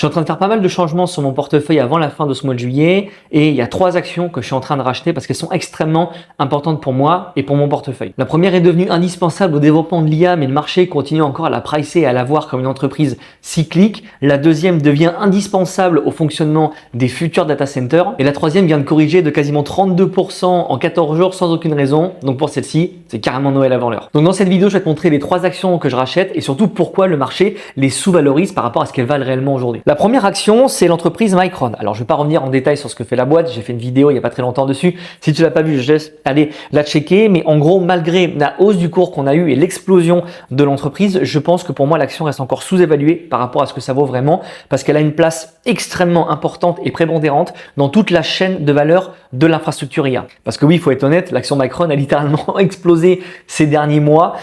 suis en train de faire pas mal de changements sur mon portefeuille avant la fin de ce mois de juillet et il y a 3 actions que je suis en train de racheter parce qu'elles sont extrêmement importantes pour moi et pour mon portefeuille. La première est devenue indispensable au développement de l'IA, mais le marché continue encore à la pricer et à la voir comme une entreprise cyclique. La deuxième devient indispensable au fonctionnement des futurs data centers. Et la troisième vient de corriger de quasiment 32% en 14 jours sans aucune raison. Donc pour celle-ci, c'est carrément Noël avant l'heure. Donc dans cette vidéo, je vais te montrer les 3 actions que je rachète et surtout pourquoi le marché les sous-valorise par rapport à ce qu'elles valent réellement aujourd'hui. La première action, c'est l'entreprise Micron. Alors je vais pas revenir en détail sur ce que fait la boîte. J'ai fait une vidéo il n'y a pas très longtemps dessus. Si tu l'as pas vu, je laisse aller la checker. Mais en gros, malgré la hausse du cours qu'on a eu et l'explosion de l'entreprise, je pense que pour moi, l'action reste encore sous-évaluée par rapport à ce que ça vaut vraiment parce qu'elle a une place extrêmement importante et prépondérante dans toute la chaîne de valeur de l'infrastructure IA. Parce que oui, il faut être honnête, l'action Micron a littéralement explosé ces derniers mois.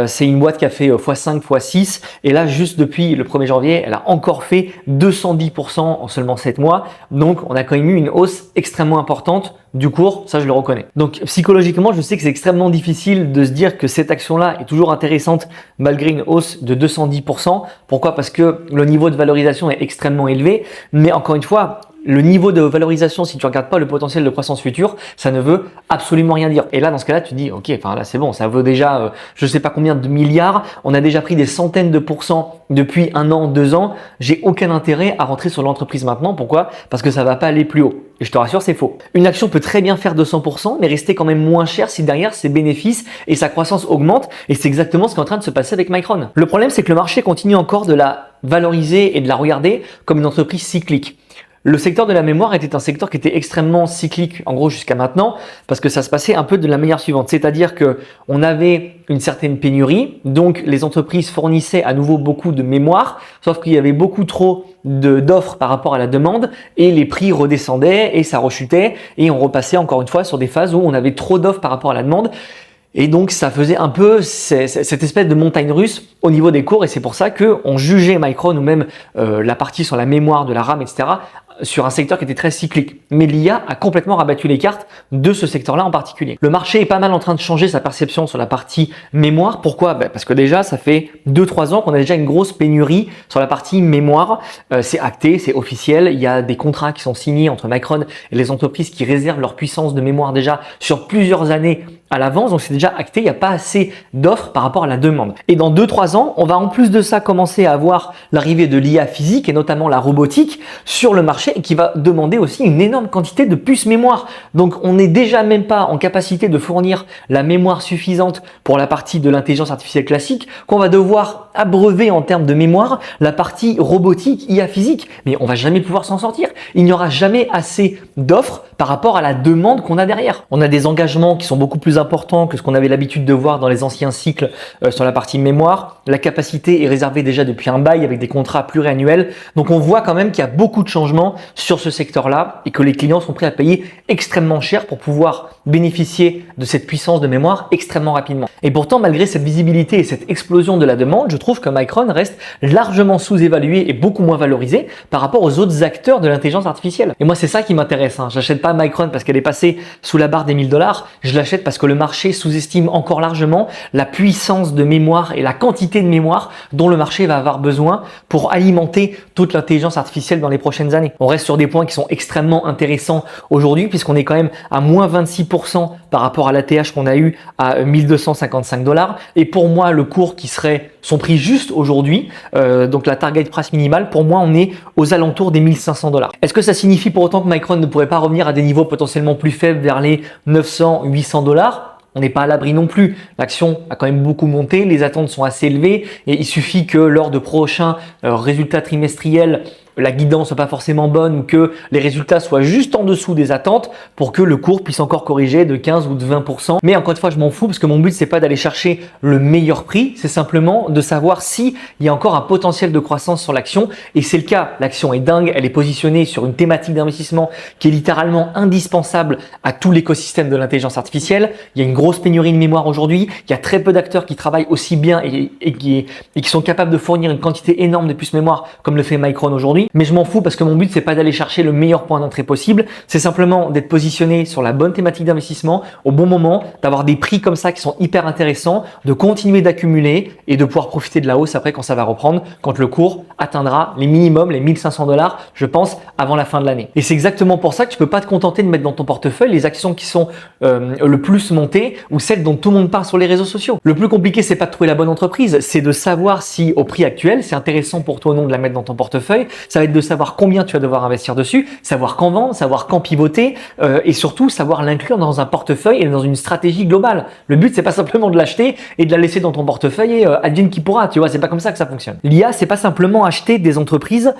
C'est une boîte qui a fait x5, x6 et là, juste depuis le 1er janvier, elle a encore fait 210% en seulement 7 mois. Donc, on a quand même eu une hausse extrêmement importante du cours, ça je le reconnais. Donc psychologiquement, je sais que c'est extrêmement difficile de se dire que cette action-là est toujours intéressante malgré une hausse de 210%. Pourquoi? Parce que le niveau de valorisation est extrêmement élevé. Mais encore une fois, le niveau de valorisation, si tu regardes pas le potentiel de croissance future, ça ne veut absolument rien dire. Et là, dans ce cas-là, tu dis, ok, enfin là c'est bon, ça vaut déjà, je sais pas combien de milliards. On a déjà pris des centaines de pourcents depuis 1 an, 2 ans. J'ai aucun intérêt à rentrer sur l'entreprise maintenant. Pourquoi? Parce que ça va pas aller plus haut. Et je te rassure, c'est faux. Une action peut très bien faire 200%, mais rester quand même moins cher si derrière ses bénéfices et sa croissance augmentent. Et c'est exactement ce qui est en train de se passer avec Micron. Le problème, c'est que le marché continue encore de la valoriser et de la regarder comme une entreprise cyclique. Le secteur de la mémoire était un secteur qui était extrêmement cyclique, en gros jusqu'à maintenant, parce que ça se passait un peu de la manière suivante. C'est-à-dire que on avait une certaine pénurie, donc les entreprises fournissaient à nouveau beaucoup de mémoire, sauf qu'il y avait beaucoup trop d'offres par rapport à la demande et les prix redescendaient et ça rechutait et on repassait encore une fois sur des phases où on avait trop d'offres par rapport à la demande. Et donc, ça faisait un peu cette espèce de montagne russe au niveau des cours et c'est pour ça qu'on jugeait Micron ou même la partie sur la mémoire de la RAM, etc., sur un secteur qui était très cyclique. Mais l'IA a complètement rabattu les cartes de ce secteur-là en particulier. Le marché est pas mal en train de changer sa perception sur la partie mémoire. Pourquoi? Parce que déjà, ça fait 2-3 ans qu'on a déjà une grosse pénurie sur la partie mémoire. C'est acté, c'est officiel. Il y a des contrats qui sont signés entre Micron et les entreprises qui réservent leur puissance de mémoire déjà sur plusieurs années à l'avance. Donc, c'est déjà acté. Il n'y a pas assez d'offres par rapport à la demande. Et dans 2-3 ans, on va en plus de ça commencer à avoir l'arrivée de l'IA physique et notamment la robotique sur le marché et qui va demander aussi une énorme quantité de puces mémoire. Donc, on n'est déjà même pas en capacité de fournir la mémoire suffisante pour la partie de l'intelligence artificielle classique qu'on va devoir abreuver en termes de mémoire la partie robotique, IA physique. Mais on va jamais pouvoir s'en sortir. Il n'y aura jamais assez d'offres par rapport à la demande qu'on a derrière. On a des engagements qui sont beaucoup plus importants que ce qu'on avait l'habitude de voir dans les anciens cycles sur la partie mémoire. La capacité est réservée déjà depuis un bail avec des contrats pluriannuels. Donc, on voit quand même qu'il y a beaucoup de changements sur ce secteur-là et que les clients sont prêts à payer extrêmement cher pour pouvoir bénéficier de cette puissance de mémoire extrêmement rapidement. Et pourtant, malgré cette visibilité et cette explosion de la demande, je trouve que Micron reste largement sous-évalué et beaucoup moins valorisé par rapport aux autres acteurs de l'intelligence artificielle. Et moi, c'est ça qui m'intéresse. J'achète pas Micron parce qu'elle est passée sous la barre des $1000. Je l'achète parce que le marché sous-estime encore largement la puissance de mémoire et la quantité de mémoire dont le marché va avoir besoin pour alimenter toute l'intelligence artificielle dans les prochaines années. On reste sur des points qui sont extrêmement intéressants aujourd'hui puisqu'on est quand même à moins 26% par rapport à l'ATH qu'on a eu à 1255$. Et pour moi, le cours qui serait son prix juste aujourd'hui, donc la target price minimale, pour moi, on est aux alentours des 1500$. Est-ce que ça signifie pour autant que Micron ne pourrait pas revenir à des niveaux potentiellement plus faibles vers les 900-800$? On n'est pas à l'abri non plus. L'action a quand même beaucoup monté, les attentes sont assez élevées et il suffit que lors de prochains résultats trimestriels, la guidance soit pas forcément bonne ou que les résultats soient juste en dessous des attentes pour que le cours puisse encore corriger de 15 ou de 20%. Mais encore une fois, je m'en fous parce que mon but, c'est pas d'aller chercher le meilleur prix, c'est simplement de savoir s'il y a encore un potentiel de croissance sur l'action. Et c'est le cas. L'action est dingue. Elle est positionnée sur une thématique d'investissement qui est littéralement indispensable à tout l'écosystème de l'intelligence artificielle. Il y a une grosse pénurie de mémoire aujourd'hui. Il y a très peu d'acteurs qui travaillent aussi bien et qui sont capables de fournir une quantité énorme de puces mémoire comme le fait Micron aujourd'hui. aujourd'hui, mais je m'en fous parce que mon but c'est pas d'aller chercher le meilleur point d'entrée possible, c'est simplement d'être positionné sur la bonne thématique d'investissement au bon moment, d'avoir des prix comme ça qui sont hyper intéressants, de continuer d'accumuler et de pouvoir profiter de la hausse après quand ça va reprendre, quand le cours atteindra les minimums, les 1500 $, je pense, avant la fin de l'année. Et c'est exactement pour ça que tu peux pas te contenter de mettre dans ton portefeuille les actions qui sont le plus montées ou celles dont tout le monde parle sur les réseaux sociaux. Le plus compliqué, c'est pas de trouver la bonne entreprise, c'est de savoir si au prix actuel, c'est intéressant pour toi ou non de la mettre dans ton portefeuille. Ça va être de savoir combien tu vas devoir investir dessus, savoir quand vendre, savoir quand pivoter et surtout savoir l'inclure dans un portefeuille et dans une stratégie globale. Le but, c'est pas simplement de l'acheter et de la laisser dans ton portefeuille et advienne qui pourra. Tu vois, c'est pas comme ça que ça fonctionne. L'IA, c'est pas simplement acheter des entreprises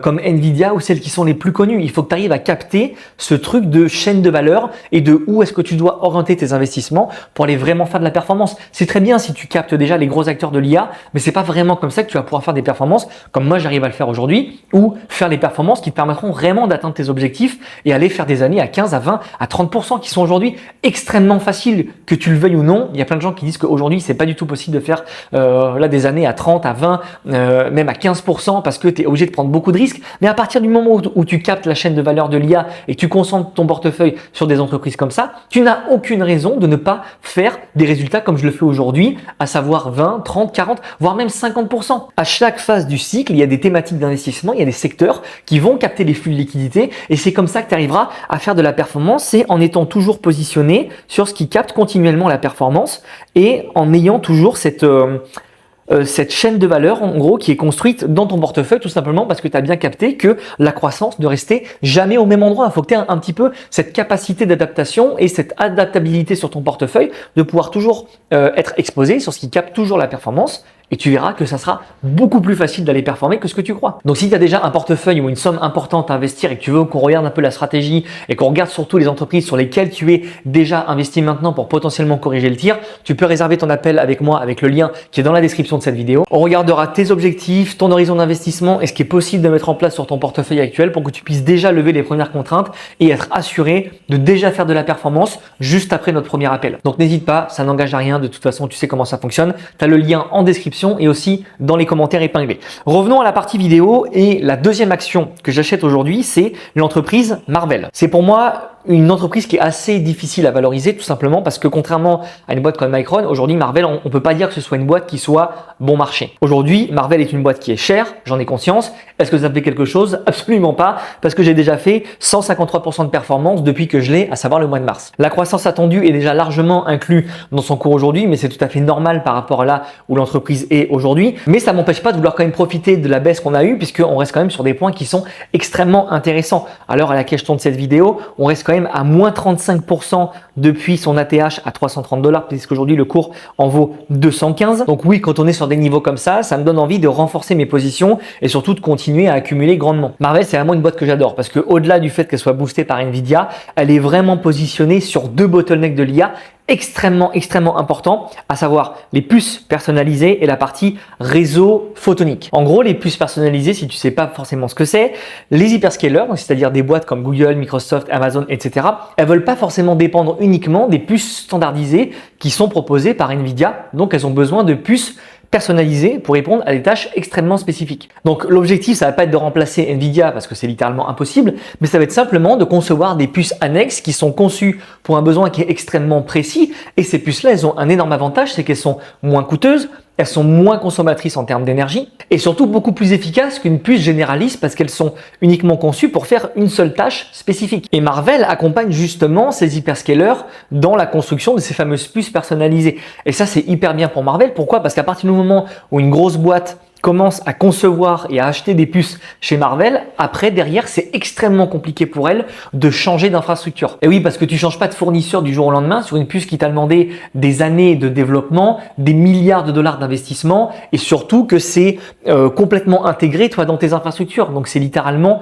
comme Nvidia ou celles qui sont les plus connues. Il faut que tu arrives à capter ce truc de chaîne de valeur et de où est-ce que tu dois orienter tes investissements pour aller vraiment faire de la performance. C'est très bien si tu captes déjà les gros acteurs de l'IA, mais c'est pas vraiment comme ça que tu vas pouvoir faire des performances comme moi j'arrive à le faire aujourd'hui ou faire les performances qui te permettront vraiment d'atteindre tes objectifs et aller faire des années à 15, à 20, à 30% qui sont aujourd'hui extrêmement faciles, que tu le veuilles ou non. Il y a plein de gens qui disent qu'aujourd'hui c'est pas du tout possible de faire là des années à 30, à 20, même à 15% parce que tu es obligé de prendre beaucoup de risques. Mais à partir du moment où tu captes la chaîne de valeur de l'IA et que tu concentres ton portefeuille sur des entreprises comme ça, tu n'as aucune raison de ne pas faire des résultats comme je le fais aujourd'hui, à savoir 20, 30, 40, voire même 50%. À chaque phase du cycle, il y a des thématiques d'investissement, il y a des secteurs qui vont capter les flux de liquidité et c'est comme ça que tu arriveras à faire de la performance, c'est en étant toujours positionné sur ce qui capte continuellement la performance et en ayant toujours cette chaîne de valeur en gros qui est construite dans ton portefeuille tout simplement parce que tu as bien capté que la croissance ne restait jamais au même endroit. Il faut que tu aies un petit peu cette capacité d'adaptation et cette adaptabilité sur ton portefeuille de pouvoir toujours être exposé sur ce qui capte toujours la performance. Et tu verras que ça sera beaucoup plus facile d'aller performer que ce que tu crois. Donc si tu as déjà un portefeuille ou une somme importante à investir et que tu veux qu'on regarde un peu la stratégie et qu'on regarde surtout les entreprises sur lesquelles tu es déjà investi maintenant pour potentiellement corriger le tir, tu peux réserver ton appel avec moi avec le lien qui est dans la description de cette vidéo. On regardera tes objectifs, ton horizon d'investissement et ce qui est possible de mettre en place sur ton portefeuille actuel pour que tu puisses déjà lever les premières contraintes et être assuré de déjà faire de la performance juste après notre premier appel. Donc n'hésite pas, ça n'engage à rien, de toute façon tu sais comment ça fonctionne. Tu as le lien en description et aussi dans les commentaires épinglés. Revenons à la partie vidéo et la deuxième action que j'achète aujourd'hui, c'est l'entreprise Marvell. C'est pour moi une entreprise qui est assez difficile à valoriser tout simplement parce que contrairement à une boîte comme Micron, aujourd'hui Marvell, on peut pas dire que ce soit une boîte qui soit bon marché. Aujourd'hui, Marvell est une boîte qui est chère, j'en ai conscience. Est-ce que ça me fait quelque chose? Absolument pas, parce que j'ai déjà fait 153% de performance depuis que je l'ai, à savoir le mois de mars. La croissance attendue est déjà largement inclue dans son cours aujourd'hui, mais c'est tout à fait normal par rapport à là où l'entreprise est aujourd'hui. Mais ça m'empêche pas de vouloir quand même profiter de la baisse qu'on a eue, puisqu'on reste quand même sur des points qui sont extrêmement intéressants. À l'heure à laquelle je tourne cette vidéo, on reste quand même à moins 35% depuis son ATH à 330 $, puisqu'aujourd'hui le cours en vaut 215. Donc oui, quand on est sur des niveaux comme ça me donne envie de renforcer mes positions et surtout de continuer à accumuler grandement. Marvell, c'est vraiment une boîte que j'adore parce que au-delà du fait qu'elle soit boostée par Nvidia, elle est vraiment positionnée sur deux bottlenecks de l'IA extrêmement important, à savoir les puces personnalisées et la partie réseau photonique. En gros, les puces personnalisées, si tu sais pas forcément ce que c'est, les hyperscalers, c'est-à-dire des boîtes comme Google, Microsoft, Amazon, etc., elles veulent pas forcément dépendre uniquement des puces standardisées qui sont proposées par Nvidia, donc elles ont besoin de puces personnalisé pour répondre à des tâches extrêmement spécifiques. Donc l'objectif, ça va pas être de remplacer Nvidia parce que c'est littéralement impossible, mais ça va être simplement de concevoir des puces annexes qui sont conçues pour un besoin qui est extrêmement précis. Et ces puces-là, elles ont un énorme avantage, c'est qu'elles sont moins coûteuses, elles sont moins consommatrices en termes d'énergie et surtout beaucoup plus efficaces qu'une puce généraliste parce qu'elles sont uniquement conçues pour faire une seule tâche spécifique. Et Marvell accompagne justement ces hyperscalers dans la construction de ces fameuses puces personnalisées. Et ça, c'est hyper bien pour Marvell. Pourquoi? Parce qu'à partir du moment où une grosse boîte commence à concevoir et à acheter des puces chez Marvell, après, derrière, c'est extrêmement compliqué pour elle de changer d'infrastructure. Et oui, parce que tu changes pas de fournisseur du jour au lendemain sur une puce qui t'a demandé des années de développement, des milliards de dollars d'investissement et surtout que c'est complètement intégré, toi, dans tes infrastructures. Donc, c'est littéralement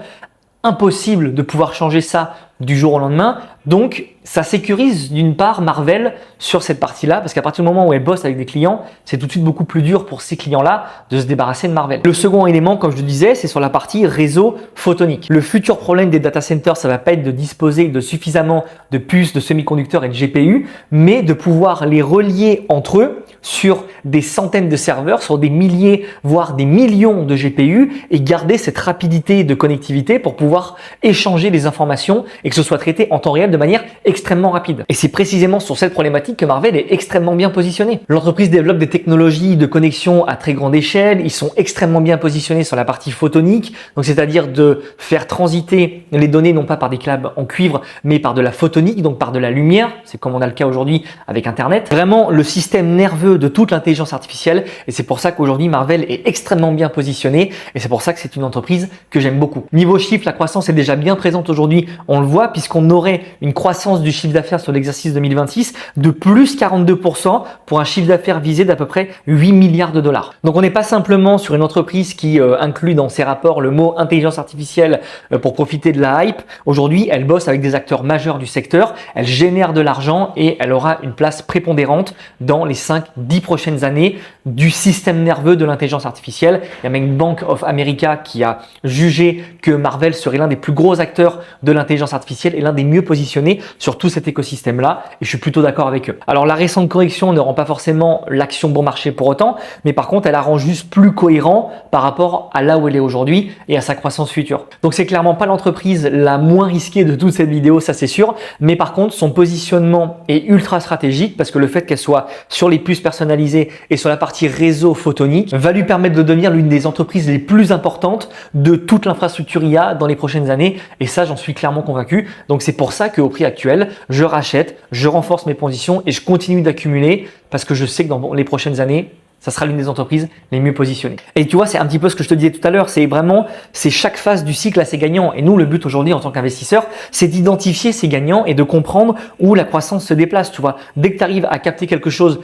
impossible de pouvoir changer ça du jour au lendemain. Donc, ça sécurise d'une part Marvell sur cette partie-là parce qu'à partir du moment où elle bosse avec des clients, c'est tout de suite beaucoup plus dur pour ces clients-là de se débarrasser de Marvell. Le second élément, comme je le disais, c'est sur la partie réseau photonique. Le futur problème des data centers, ça va pas être de disposer de suffisamment de puces, de semi-conducteurs et de GPU, mais de pouvoir les relier entre eux sur des centaines de serveurs, sur des milliers, voire des millions de GPU et garder cette rapidité de connectivité pour pouvoir échanger les informations et que ce soit traité en temps réel de manière extrêmement rapide. Et c'est précisément sur cette problématique que Marvell est extrêmement bien positionné. L'entreprise développe des technologies de connexion à très grande échelle. Ils sont extrêmement bien positionnés sur la partie photonique, donc c'est-à-dire de faire transiter les données non pas par des câbles en cuivre, mais par de la photonique, donc par de la lumière. C'est comme on a le cas aujourd'hui avec Internet. Vraiment le système nerveux de toute l'intelligence artificielle, et c'est pour ça qu'aujourd'hui Marvell est extrêmement bien positionné, et c'est pour ça que c'est une entreprise que j'aime beaucoup. Niveau chiffre, la croissance est déjà bien présente aujourd'hui, on le voit, puisqu'on aurait une croissance du chiffre d'affaires sur l'exercice 2026 de plus 42% pour un chiffre d'affaires visé d'à peu près 8 milliards de dollars. Donc on n'est pas simplement sur une entreprise qui inclut dans ses rapports le mot intelligence artificielle pour profiter de la hype. Aujourd'hui, elle bosse avec des acteurs majeurs du secteur, elle génère de l'argent et elle aura une place prépondérante dans les 5-10 prochaines années du système nerveux de l'intelligence artificielle. Il y a même Bank of America qui a jugé que Marvell serait l'un des plus gros acteurs de l'intelligence artificielle et l'un des mieux positionnés sur tout cet écosystème-là, et je suis plutôt d'accord avec eux. Alors la récente correction ne rend pas forcément l'action bon marché pour autant, mais par contre elle la rend juste plus cohérent par rapport à là où elle est aujourd'hui et à sa croissance future. Donc c'est clairement pas l'entreprise la moins risquée de toute cette vidéo, ça c'est sûr, mais par contre son positionnement est ultra stratégique parce que le fait qu'elle soit sur les puces personnalisées et sur la partie réseau photonique va lui permettre de devenir l'une des entreprises les plus importantes de toute l'infrastructure IA dans les prochaines années, et ça j'en suis clairement convaincu. Donc c'est pour ça qu'au prix actuel, je rachète, je renforce mes positions et je continue d'accumuler parce que je sais que dans les prochaines années, ça sera l'une des entreprises les mieux positionnées. Et tu vois, c'est un petit peu ce que je te disais tout à l'heure, c'est chaque phase du cycle à ses gagnants. Et nous, le but aujourd'hui en tant qu'investisseur, c'est d'identifier ces gagnants et de comprendre où la croissance se déplace. Tu vois, dès que tu arrives à capter quelque chose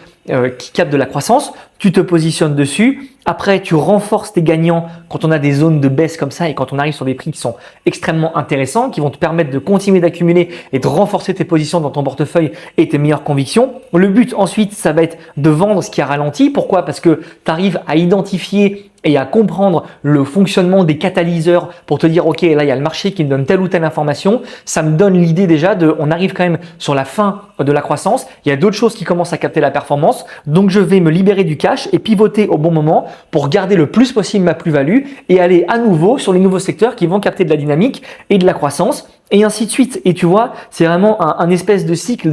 qui capte de la croissance, tu te positionnes dessus. Après, tu renforces tes gagnants quand on a des zones de baisse comme ça et quand on arrive sur des prix qui sont extrêmement intéressants, qui vont te permettre de continuer d'accumuler et de renforcer tes positions dans ton portefeuille et tes meilleures convictions. Le but ensuite, ça va être de vendre ce qui a ralenti. Pourquoi? Parce que tu arrives à identifier et à comprendre le fonctionnement des catalyseurs pour te dire ok, là il y a le marché qui me donne telle ou telle information, ça me donne l'idée déjà on arrive quand même sur la fin de la croissance, il y a d'autres choses qui commencent à capter la performance, donc je vais me libérer du cash et pivoter au bon moment pour garder le plus possible ma plus-value et aller à nouveau sur les nouveaux secteurs qui vont capter de la dynamique et de la croissance, et ainsi de suite. Et tu vois, c'est vraiment un espèce de cycle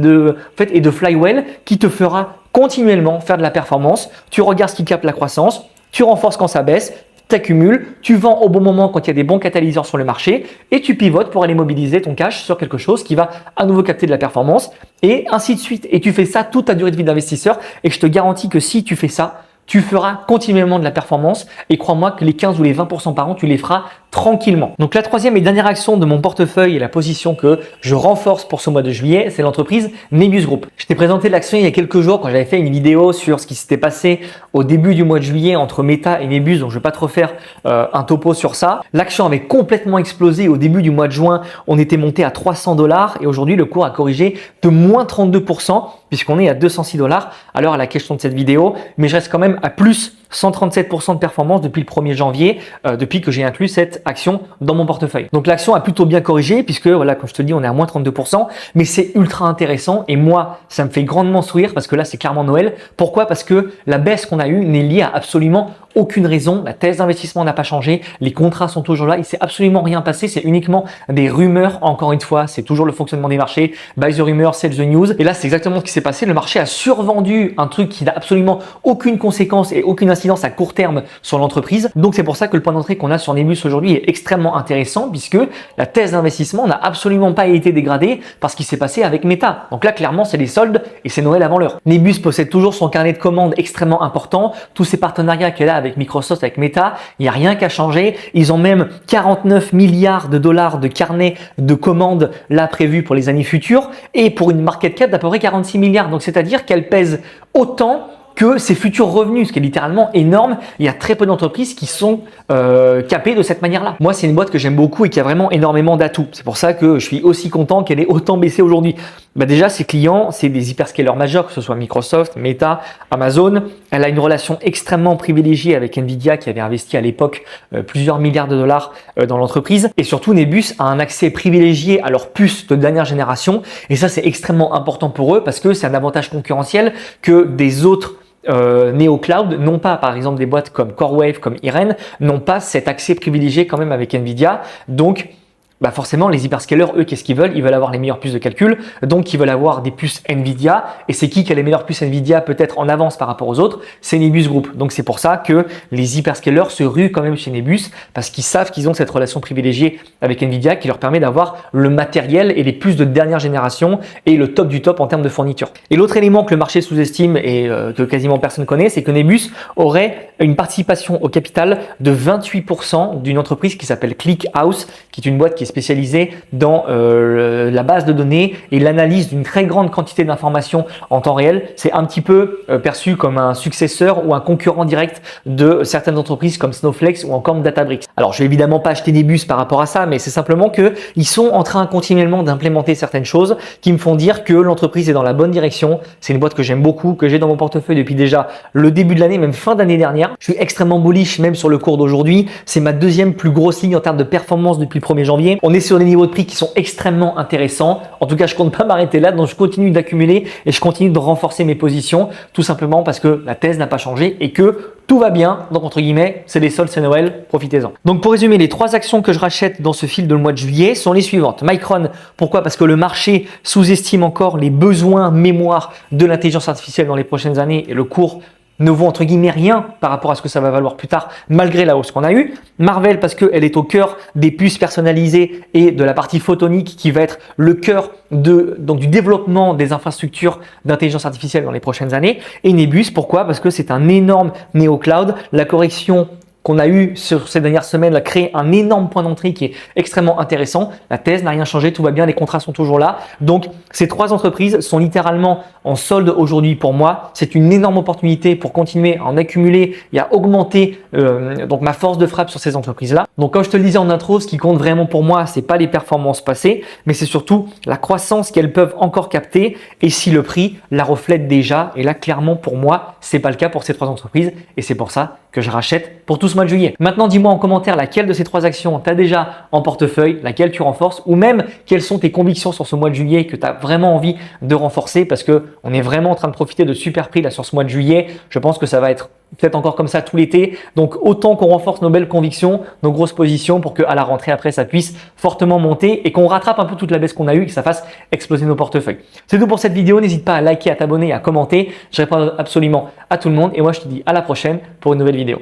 et de flywheel qui te fera continuellement faire de la performance. Tu regardes ce qui capte la croissance, tu renforces quand ça baisse, tu accumules, tu vends au bon moment quand il y a des bons catalyseurs sur le marché et tu pivotes pour aller mobiliser ton cash sur quelque chose qui va à nouveau capter de la performance, et ainsi de suite. Et tu fais ça toute ta durée de vie d'investisseur, et je te garantis que si tu fais ça, tu feras continuellement de la performance, et crois-moi que les 15 ou les 20% par an, tu les feras tranquillement. Donc la troisième et dernière action de mon portefeuille et la position que je renforce pour ce mois de juillet, c'est l'entreprise Nebius Group. Je t'ai présenté l'action il y a quelques jours quand j'avais fait une vidéo sur ce qui s'était passé au début du mois de juillet entre Meta et Nebius, donc je ne vais pas trop faire un topo sur ça. L'action avait complètement explosé au début du mois de juin, on était monté à 300 $, et aujourd'hui le cours a corrigé de moins 32% puisqu'on est à 206 $ à l'heure à la question de cette vidéo, mais je reste quand même à plus 137% de performance depuis le 1er janvier, depuis que j'ai inclus cette action dans mon portefeuille. Donc l'action a plutôt bien corrigé puisque voilà, comme je te dis, on est à moins 32%, mais c'est ultra intéressant et moi, ça me fait grandement sourire parce que là, c'est clairement Noël. Pourquoi? Parce que la baisse qu'on a eue n'est liée à absolument aucune raison. La thèse d'investissement n'a pas changé, les contrats sont toujours là, il s'est absolument rien passé, c'est uniquement des rumeurs. Encore une fois, c'est toujours le fonctionnement des marchés, buy the rumor, sell the news. Et là, c'est exactement ce qui s'est passé. Le marché a survendu un truc qui n'a absolument aucune conséquence et aucune incidence à court terme sur l'entreprise. Donc c'est pour ça que le point d'entrée qu'on a sur Nebius aujourd'hui est extrêmement intéressant, puisque la thèse d'investissement n'a absolument pas été dégradée par ce qui s'est passé avec Meta. Donc là, clairement, c'est les soldes et c'est Noël avant l'heure. Nebius possède toujours son carnet de commandes extrêmement important, tous ces partenariats qu'elle a avec Microsoft, avec Meta, il n'y a rien qu'à changer. Ils ont même 49 milliards de dollars de carnet de commandes là prévus pour les années futures, et pour une market cap d'à peu près 46 milliards. Donc c'est-à-dire qu'elle pèse autant que ses futurs revenus, ce qui est littéralement énorme. Il y a très peu d'entreprises qui sont capées de cette manière-là. Moi, c'est une boîte que j'aime beaucoup et qui a vraiment énormément d'atouts. C'est pour ça que je suis aussi content qu'elle ait autant baissé aujourd'hui. Déjà, ses clients, c'est des hyperscalers majeurs, que ce soit Microsoft, Meta, Amazon. Elle a une relation extrêmement privilégiée avec Nvidia, qui avait investi à l'époque plusieurs milliards de dollars dans l'entreprise. Et surtout, Nebius a un accès privilégié à leurs puces de dernière génération. Et ça, c'est extrêmement important pour eux parce que c'est un avantage concurrentiel que des autres Neo Cloud n'ont pas, par exemple des boîtes comme CoreWave, comme Iren, n'ont pas cet accès privilégié quand même avec Nvidia. Donc forcément, les hyperscalers, eux, qu'est-ce qu'ils veulent? Ils veulent avoir les meilleures puces de calcul, donc ils veulent avoir des puces Nvidia. Et c'est qui a les meilleures puces Nvidia peut-être en avance par rapport aux autres? C'est Nebus Group. Donc c'est pour ça que les hyperscalers se ruent quand même chez Nebus, parce qu'ils savent qu'ils ont cette relation privilégiée avec Nvidia qui leur permet d'avoir le matériel et les puces de dernière génération et le top du top en termes de fourniture. Et l'autre élément que le marché sous-estime et que quasiment personne connaît, c'est que Nebus aurait une participation au capital de 28% d'une entreprise qui s'appelle ClickHouse, qui est une boîte qui est spécialisée dans la base de données et l'analyse d'une très grande quantité d'informations en temps réel. C'est un petit peu perçu comme un successeur ou un concurrent direct de certaines entreprises comme Snowflake ou encore Databricks. Alors, je vais évidemment pas acheter Nebus par rapport à ça, mais c'est simplement qu'ils sont en train continuellement d'implémenter certaines choses qui me font dire que l'entreprise est dans la bonne direction. C'est une boîte que j'aime beaucoup, que j'ai dans mon portefeuille depuis déjà le début de l'année, même fin d'année dernière. Je suis extrêmement bullish même sur le cours d'aujourd'hui. C'est ma deuxième plus grosse ligne en termes de performance depuis le 1er janvier. On est sur des niveaux de prix qui sont extrêmement intéressants. En tout cas, je compte pas m'arrêter là, donc je continue d'accumuler et je continue de renforcer mes positions, tout simplement parce que la thèse n'a pas changé et que tout va bien. Donc entre guillemets, c'est les soldes, c'est Noël, profitez-en. Donc pour résumer, les 3 actions que je rachète dans ce fil de le mois de juillet sont les suivantes. Micron, pourquoi? Parce que le marché sous-estime encore les besoins mémoire de l'intelligence artificielle dans les prochaines années et le cours ne vaut entre guillemets rien par rapport à ce que ça va valoir plus tard malgré la hausse qu'on a eue. Marvell parce qu'elle est au cœur des puces personnalisées et de la partie photonique qui va être le cœur du développement des infrastructures d'intelligence artificielle dans les prochaines années. Et Nebus, pourquoi? Parce que c'est un énorme néo-cloud. La correction qu'on a eu sur ces dernières semaines a créé un énorme point d'entrée qui est extrêmement intéressant. La thèse n'a rien changé, tout va bien, les contrats sont toujours là. Donc, ces 3 entreprises sont littéralement en solde aujourd'hui pour moi. C'est une énorme opportunité pour continuer à en accumuler et à augmenter donc ma force de frappe sur ces entreprises-là. Donc, comme je te le disais en intro, ce qui compte vraiment pour moi, c'est pas les performances passées, mais c'est surtout la croissance qu'elles peuvent encore capter et si le prix la reflète déjà. Et là, clairement, pour moi, c'est pas le cas pour ces 3 entreprises et c'est pour ça que je rachète pour tout ce mois de juillet. Maintenant, dis-moi en commentaire laquelle de ces 3 actions tu as déjà en portefeuille, laquelle tu renforces ou même quelles sont tes convictions sur ce mois de juillet que tu as vraiment envie de renforcer parce que on est vraiment en train de profiter de super prix là sur ce mois de juillet. Je pense que ça va être peut-être encore comme ça tout l'été. Donc, autant qu'on renforce nos belles convictions, nos grosses positions pour qu'à la rentrée après, ça puisse fortement monter et qu'on rattrape un peu toute la baisse qu'on a eue et que ça fasse exploser nos portefeuilles. C'est tout pour cette vidéo. N'hésite pas à liker, à t'abonner et à commenter. Je réponds absolument à tout le monde et moi, je te dis à la prochaine pour une nouvelle vidéo.